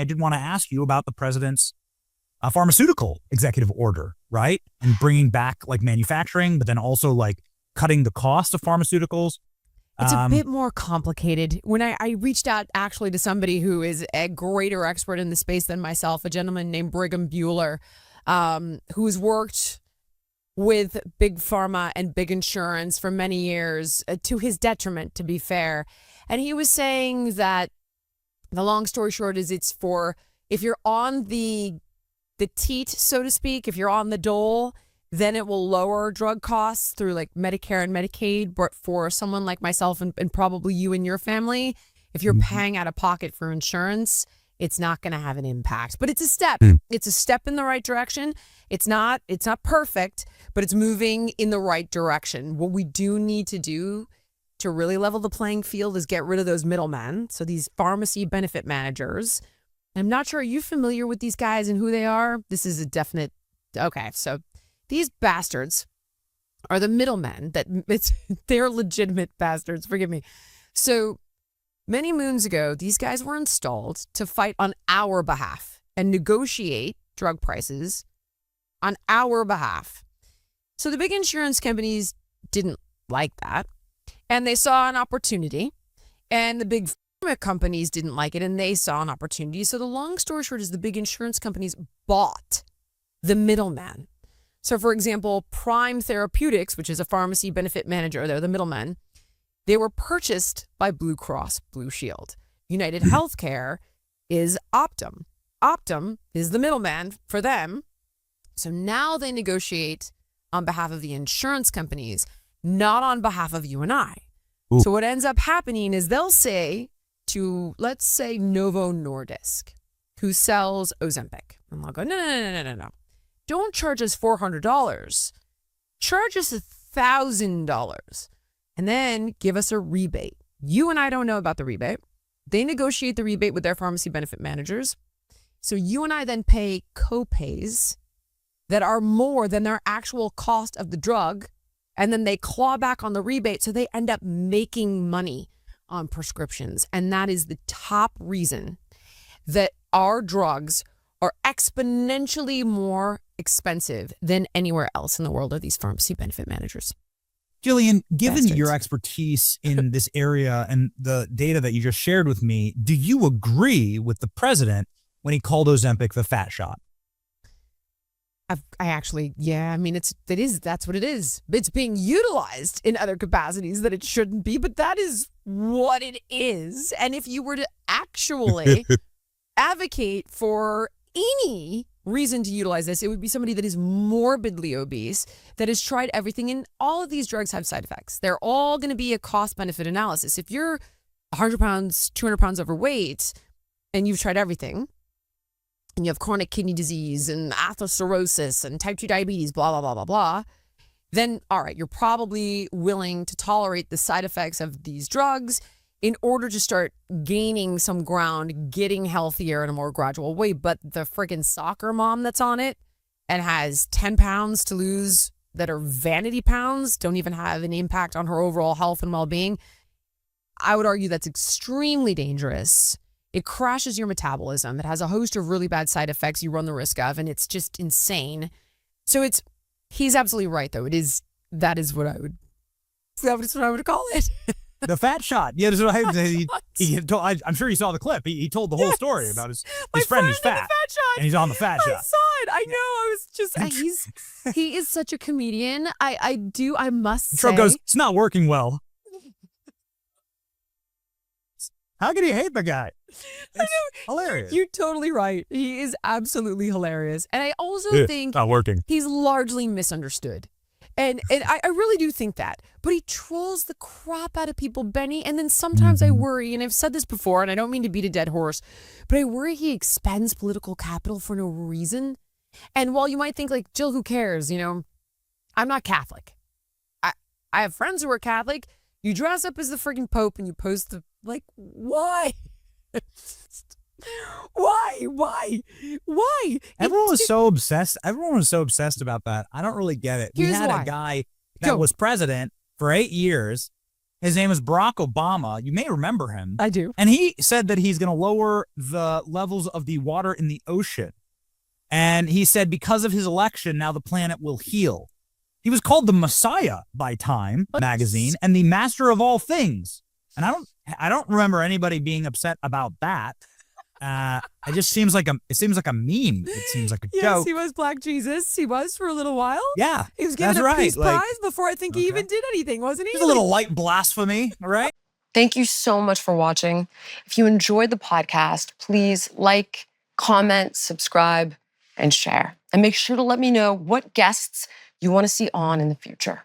I did want to ask you about the president's pharmaceutical executive order, right? And bringing back like manufacturing, but then also like cutting the cost of pharmaceuticals. It's a bit more complicated. When I reached out actually to somebody who is a greater expert in the space than myself, a gentleman named Brigham Bueller, who's worked with big pharma and big insurance for many years, to his detriment, to be fair. And he was saying that the long story short is it's for if you're on the teat, so to speak, if you're on the dole, then it will lower drug costs through like Medicare and Medicaid. But for someone like myself and probably you and your family, if you're paying out of pocket for insurance, it's not going to have an impact. But it's a step. It's a step in the right direction. It's not perfect, but it's moving in the right direction. What we do need to do to really level the playing field is get rid of those middlemen. So these pharmacy benefit managers. I'm not sure. Are you familiar with these guys and who they are? This is a definite. Okay, so these bastards are the middlemen. They're legitimate bastards. Forgive me. So many moons ago, these guys were installed to fight on our behalf and negotiate drug prices on our behalf. So the big insurance companies didn't like that, and they saw an opportunity, and the big pharma companies didn't like it, and they saw an opportunity. So the long story short is the big insurance companies bought the middleman. So for example, Prime Therapeutics, which is a pharmacy benefit manager, they're the middlemen. They were purchased by Blue Cross Blue Shield. United Healthcare is Optum. Optum is the middleman for them. So now they negotiate on behalf of the insurance companies, not on behalf of you and I. Ooh. So what ends up happening is they'll say to, let's say, Novo Nordisk, who sells Ozempic. And they'll go, no. Don't charge us $400. Charge us $1,000. And then give us a rebate. You and I don't know about the rebate. They negotiate the rebate with their pharmacy benefit managers. So you and I then pay co-pays that are more than their actual cost of the drug. And then they claw back on the rebate. So they end up making money on prescriptions. And that is the top reason that our drugs are exponentially more expensive than anywhere else in the world are these pharmacy benefit managers. Jillian, given Bastards. your expertise in this area and the data that you just shared with me, do you agree with the president when he called Ozempic the fat shot? I actually, yeah, I mean, that's what it is. It's being utilized in other capacities that it shouldn't be, but that is what it is. And if you were to actually advocate for any reason to utilize this, it would be somebody that is morbidly obese, that has tried everything, and all of these drugs have side effects. They're all going to be a cost-benefit analysis. If you're 100 pounds, 200 pounds overweight, and you've tried everything, and you have chronic kidney disease and atherosclerosis and type 2 diabetes, blah, blah, blah, blah, blah, then, all right, you're probably willing to tolerate the side effects of these drugs in order to start gaining some ground, getting healthier in a more gradual way. But the freaking soccer mom that's on it and has 10 pounds to lose that are vanity pounds, don't even have an impact on her overall health and well-being, I would argue that's extremely dangerous. It crashes your metabolism. It has a host of really bad side effects you run the risk of, and it's just insane. So he's absolutely right, though. That is what I would call it. The fat shot. Yeah, that's what I'm sure you saw the clip. He told the whole story about his friend who's fat, and he's on the fat shot. I saw it. I know. I was just, he is such a comedian. I must say. Trump goes, it's not working well. How can he hate the guy? I know. Hilarious. You're totally right. He is absolutely hilarious. And I also think not working. He's largely misunderstood. And I really do think that. But he trolls the crap out of people, Benny. And then sometimes I worry, and I've said this before, and I don't mean to beat a dead horse, but I worry he expends political capital for no reason. And while you might think, like, Jill, who cares? You know, I'm not Catholic. I have friends who are Catholic. You dress up as the freaking Pope and you post the, like, why? Why? Everyone was so obsessed. Everyone was so obsessed about that. I don't really get it. We had a guy that was president for 8 years, His name is Barack Obama. You may remember him. I do. And he said that he's going to lower the levels of the water in the ocean. And he said because of his election, now the planet will heal. He was called the Messiah by Time magazine and the master of all things. And I don't remember anybody being upset about that. It just seems like a meme. It seems like a Yes, joke. he was Black Jesus. He was for a little while. Yeah, He was given that's a right. peace Like, prize before I think he even did anything, wasn't he? Just a little light blasphemy, all right? Thank you so much for watching. If you enjoyed the podcast, please like, comment, subscribe, and share. And make sure to let me know what guests you want to see on in the future.